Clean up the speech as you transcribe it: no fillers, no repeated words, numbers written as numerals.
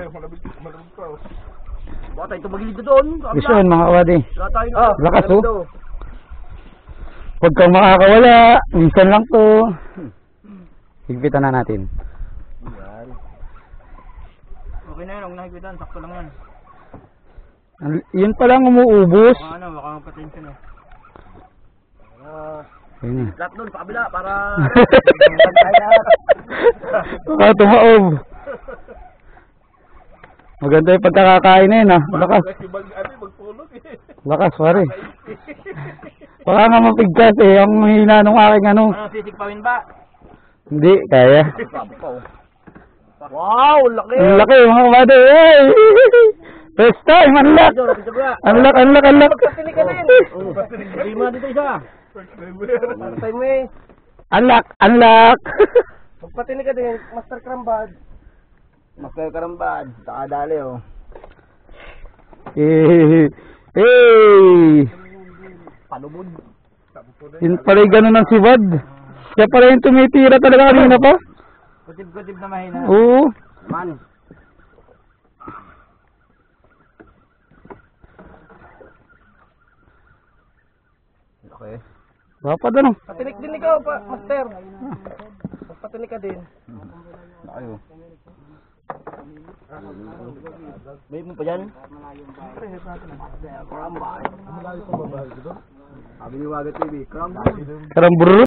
Malabig ka. Baka tayo tumagilid doon. Gusto yun mga kawadi. Wala tayo. Lakas oh. Huwag kang makakawala. Minsan lang to. Higpitan na natin. Yan. Okay na yun. Huwag nakikita. Sakto lang yan. Yun pa lang umuubos. Baka magpatensyon eh. Ayun na. Lahat doon sa kabila para... Baka tumaob. Maganda yung pagkakakain na yun ha. Lakas. Magtulog eh. Lakas pare. Baka nga mapigkas eh. Ang hina nung aking ano. Ano, sisikpawin ba? Hindi, kaya. Wow, laki! Ang laki mga kabady. Hey! First time, unlock! Unlock. Pagpatili ka din! Hindi mo dito isa. First time eh. Unlock! Pagpatili ka din, Master Karambad. Master Karambad, takadali oh. Hey! Palubod. Yun pala yung ganun ng sibad. Kaya pala yung tumitira talaga kanina pa. Kutib-kutib na mahina. Oo. Man. Okay. Dapat ano? Patinik din ikaw pa, Master. Patinik ka din. Ayo. May mo pa dyan? Karambay. Sabi ni Waga TV, Karambay. Karambur.